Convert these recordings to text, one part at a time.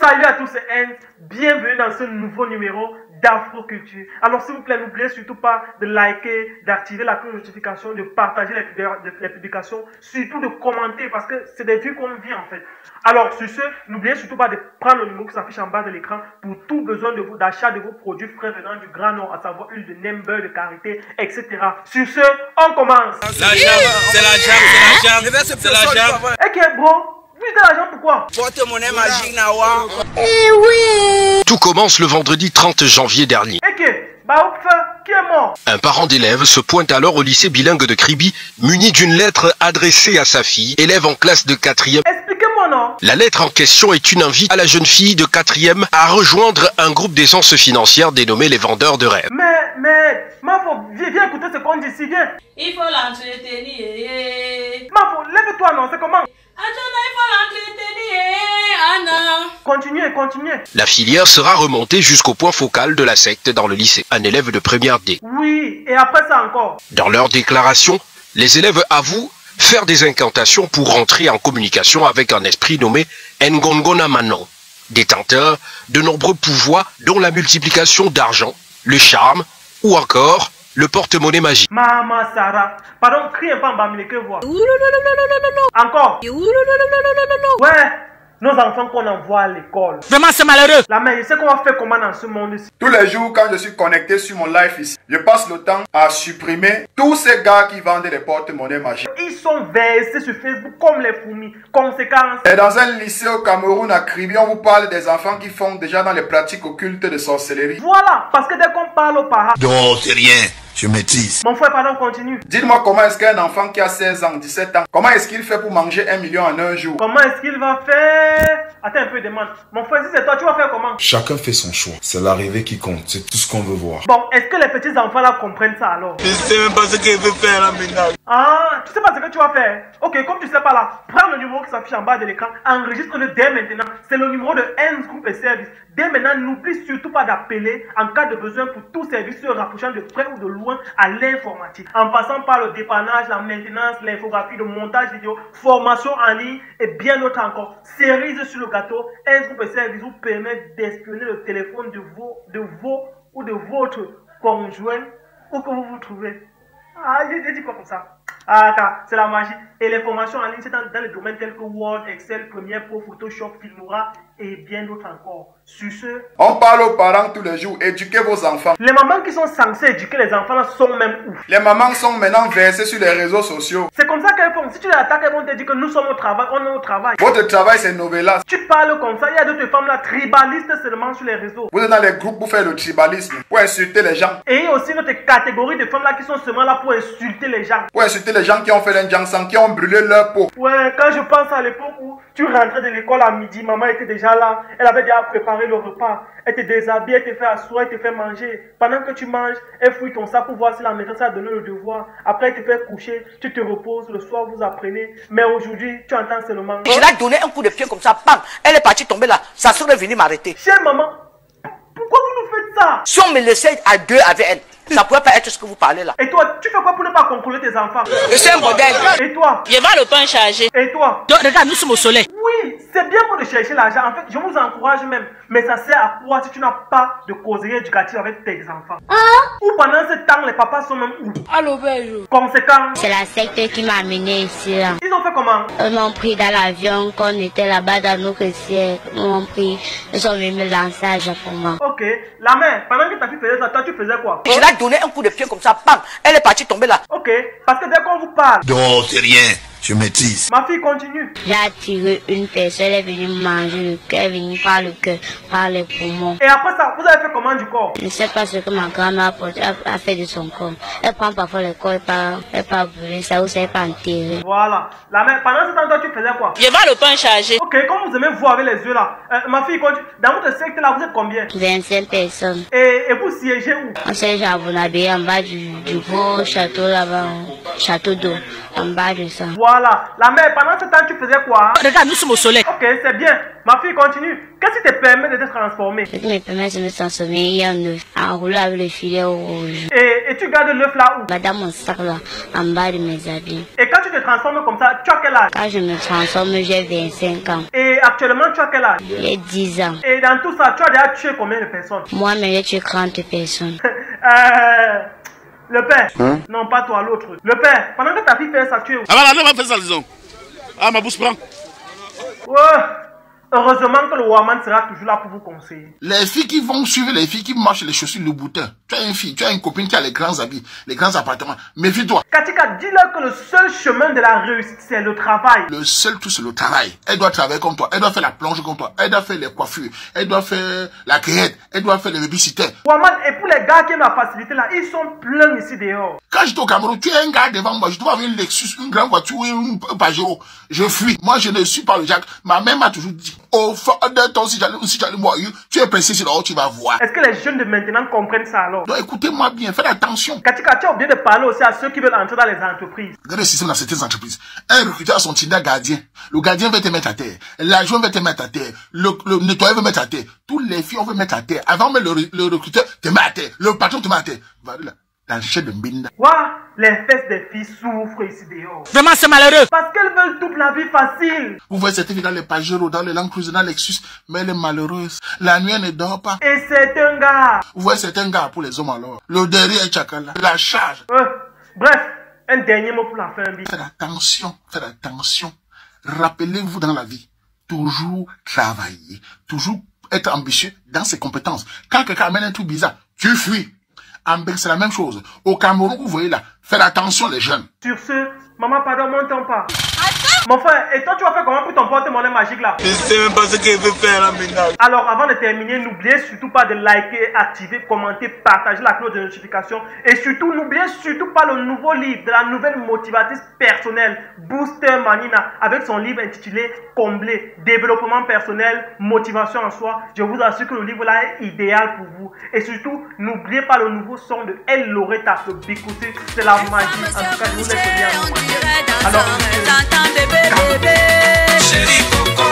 Salut à tous, c'est Enz. Bienvenue dans ce nouveau numéro d'Afroculture. Alors s'il vous plaît, n'oubliez surtout pas de liker, d'activer la cloche de notification, de partager les publications, surtout de commenter parce que c'est des vues qu'on vit en fait. Alors sur ce, n'oubliez surtout pas de prendre le numéro qui s'affiche en bas de l'écran pour tout besoin de d'achat de vos produits frais venant du Grand Nord, à savoir huile de nem, beurre de karité, etc. Sur ce, on commence. La jambe, c'est la jambe, c'est la jambe. Ok bro. Plus d'argent pourquoi? Porte-monnaie magique Nawa. Eh oui. Tout commence le vendredi 30 janvier dernier. Ok, bah qui est mort? Un parent d'élève se pointe alors au lycée bilingue de Kribi, muni d'une lettre adressée à sa fille, élève en classe de 4e. Expliquez-moi non? La lettre en question est une invite à la jeune fille de 4e à rejoindre un groupe d'aisance financière dénommé les vendeurs de rêves. Mais, viens écouter ce qu'on dit ici, viens. Il faut l'entretenir. Mafo, lève-toi non, c'est comment? Continuez. La filière sera remontée jusqu'au point focal de la secte dans le lycée, un élève de première D. Oui, et après ça encore? Dans leur déclaration, les élèves avouent faire des incantations pour rentrer en communication avec un esprit nommé Ngongona Manon, détenteur de nombreux pouvoirs dont la multiplication d'argent, le charme ou encore le porte-monnaie magique. Maman Sarah, pardon, crie un peu en bas, mais que voir. Encore. Ouais, nos enfants qu'on envoie à l'école. Vraiment, c'est malheureux. La mère, je sais qu'on va faire comment dans ce monde-ci. Tous les jours, quand je suis connecté sur mon live ici, je passe le temps à supprimer tous ces gars qui vendent des porte-monnaies magiques. Ils sont versés sur Facebook comme les fourmis. Conséquence. Et dans un lycée au Cameroun, à Kribi, on vous parle des enfants qui font déjà dans les pratiques occultes de sorcellerie. Voilà, parce que dès qu'on parle aux parents. Non, c'est rien. Je maîtrise. Mon frère, pardon, continue. Dites-moi comment est-ce qu'un enfant qui a 16 ans, 17 ans, comment est-ce qu'il fait pour manger 1 million en un jour? Comment est-ce qu'il va faire? Attends un peu, demande. Mon frère, si c'est toi, tu vas faire comment? Chacun fait son choix. C'est l'arrivée qui compte. C'est tout ce qu'on veut voir. Bon, est-ce que les petits enfants là comprennent ça alors? Je sais même pas ce qu'il veut faire là maintenant. Ah, tu sais pas ce que tu vas faire? Ok, comme tu sais pas là, prends le numéro qui s'affiche en bas de l'écran, enregistre-le dès maintenant. C'est le numéro de Enz Group et Service. Dès maintenant, n'oublie surtout pas d'appeler en cas de besoin pour tout service se rapprochant de près ou de loin à l'informatique. En passant par le dépannage, la maintenance, l'infographie, le montage vidéo, formation en ligne et bien d'autres encore. Cerise sur le gâteau, Enz Group et Service vous permet d'espionner le téléphone de votre conjoint où que vous vous trouvez. Ah, j'ai dit quoi comme ça? Ah, car c'est la magie. Et les formations en ligne, c'est dans les domaines tels que Word, Excel, Premiere Pro, Photoshop, Filmora et bien d'autres encore. Sur ce, on parle aux parents tous les jours, éduquez vos enfants. Les mamans qui sont censées éduquer les enfants là sont même ouf. Les mamans sont maintenant versées sur les réseaux sociaux. C'est comme ça qu'elles font. Si tu les attaques, elles vont te dire que nous sommes au travail, on est au travail. Votre travail, c'est novelas. Tu parles comme ça, il y a d'autres femmes là tribalistes seulement sur les réseaux. Vous êtes dans les groupes pour faire le tribalisme, pour insulter les gens. Et il y a aussi notre catégorie de femmes là qui sont seulement là pour insulter les gens. Pour insulter les gens qui ont fait un jansan, qui ont brûlé leur peau. Ouais, quand je pense à l'époque où tu rentrais de l'école à midi, maman était déjà là, elle avait déjà préparé le repas, elle te déshabille, elle te fait asseoir, elle te fait manger. Pendant que tu manges, elle fouille ton sac pour voir si la maîtresse a donné le devoir. Après, elle te fait coucher, tu te reposes, le soir vous apprenez. Mais aujourd'hui, tu entends seulement. Je l'ai donné un coup de pied comme ça, bam, elle est partie tomber là, sa soeur est venue m'arrêter. Chère maman, pourquoi vous nous faites ça? Si on me laissait à deux avec elle, ça pourrait pas être ce que vous parlez là. Et toi, tu fais quoi pour ne pas contrôler tes enfants? Je suis un modèle. Et toi? Je vais le pain chargé. Et toi? Donc, regarde, nous sommes au soleil. Oui, c'est bien pour de chercher l'argent. En fait, je vous encourage même. Mais ça sert à quoi si tu n'as pas de causerie éducative avec tes enfants? Ou pendant ce temps, les papas sont même où? Allô, belge. Conséquent. C'est la secte qui m'a amené ici. Là. Ils ont fait comment? Ils m'ont pris dans l'avion quand on était là-bas dans nos ciel. Ils m'ont pris. Ils sont venus me lancer à Japon. Ok. La mère, pendant que ta fille faisait ça, toi tu faisais quoi? Je l'ai donné un coup de pied comme ça, bam, elle est partie tomber là. Ok. Parce que dès qu'on vous parle. Non, c'est rien. Je maîtrise. Ma fille continue. J'ai attiré une personne, elle est venue manger le cœur, elle est venue par le cœur, par les poumons. Et après ça, vous avez fait comment du corps? Je ne sais pas ce que ma grand-mère a fait de son corps. Elle prend parfois le corps, elle pas brûler ça ou ça, elle pas enterrer. Voilà. La mère, pendant ce temps, toi tu faisais quoi? Je vais le pain chargé. Ok, comme vous aimez voir avec les yeux là. Ma fille continue. Dans votre secte là, vous êtes combien? 25 personnes. Et vous siégez où? On siège à Bonabé, en bas du gros château là-bas, château d'eau, en bas de ça. Voilà. La mère, pendant ce temps, tu faisais quoi? Regarde, nous sommes au soleil. Ok, c'est bien. Ma fille continue. Qu'est-ce qui te permet de te transformer? Ce qui me permet de me transformer, il y a un œuf enroulé avec le filet rouge. Et tu gardes l'œuf là où? Bah, dans mon sac là, en bas de mes habits. Et quand tu te transformes comme ça, tu as quel âge? Quand je me transforme, j'ai 25 ans. Et actuellement, tu as quel âge? J'ai 10 ans. Et dans tout ça, tu as déjà tué combien de personnes? Moi-même, j'ai tué 30 personnes. Le père, non pas toi, l'autre. Le père, pendant que ta fille fait ça, tu es où? Ah voilà, on va faire ça, disons. Ah, ma bouche prend. Ouais. Heureusement que le Waman sera toujours là pour vous conseiller. Les filles qui vont suivre les filles qui marchent les chaussures le boutin. Tu as une fille, tu as une copine qui a les grands habits, les grands appartements. Méfie-toi. Katika, dis-leur que le seul chemin de la réussite, c'est le travail. Le seul truc, c'est le travail. Elle doit travailler comme toi. Elle doit faire la plonge comme toi. Elle doit faire les coiffures. Elle doit faire la cueillette. Elle doit faire les babysitters. Waman, et pour les gars qui aiment la facilité là, ils sont pleins ici dehors. Quand j'étais au Cameroun, tu es un gars devant moi. Je dois avoir une Lexus, une grande voiture, un Pajero. Je fuis. Moi, je ne suis pas le Jacques. Ma mère m'a toujours dit, au fond de ton, si j'allais mourir, tu es pressé sur le haut, tu vas voir. Est-ce que les jeunes de maintenant comprennent ça alors? Donc écoutez-moi bien, faites attention. Katika, tu as oublié de parler aussi à ceux qui veulent entrer dans les entreprises. Regardez le système dans certaines entreprises. Un recruteur a son Tinder gardien. Le gardien veut te mettre à terre. L'adjoint veut te mettre à terre. Le nettoyeur veut mettre à terre. Toutes les filles, on veut mettre à terre. Avant même le recruteur te met à terre. Le patron te met à terre. Voilà. Dans le chef de Mbinda. Waouh, les fesses des filles souffrent ici dehors. Vraiment, c'est malheureux. Parce qu'elles veulent toute la vie facile. Vous voyez cette fille dans les Pajero, dans les Land Cruiser, dans les Lexus, mais elle est malheureuse. La nuit, elle ne dort pas. Et c'est un gars. Vous voyez, c'est un gars pour les hommes alors. Le derrière est Chakala. La charge. Bref, un dernier mot pour la fin. Faites attention, faites attention. Rappelez-vous dans la vie, toujours travailler, toujours être ambitieux dans ses compétences. Quand quelqu'un amène un truc bizarre, tu fuis. En Belgique, c'est la même chose. Au Cameroun, vous voyez là, faites attention les jeunes. Sur ce, maman, pardon, monte pas. Mon frère, et toi tu vas faire comment pour ton porte-monnaie magique là? Je sais même pas ce qu'il veut faire là maintenant. Alors avant de terminer, n'oubliez surtout pas de liker, activer, commenter, partager la cloche de notification. Et surtout, n'oubliez surtout pas le nouveau livre de la nouvelle motivatrice personnelle, Booster Manina, avec son livre intitulé Combler, développement personnel, motivation en soi. Je vous assure que le livre là est idéal pour vous. Et surtout, n'oubliez pas le nouveau son de El Loretta, le Bikouté, c'est la magie. En tout cas, je vous laisse bien. Alors, Chérie Coco,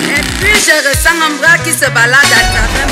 et puis je ressens un bras qui se balade à travers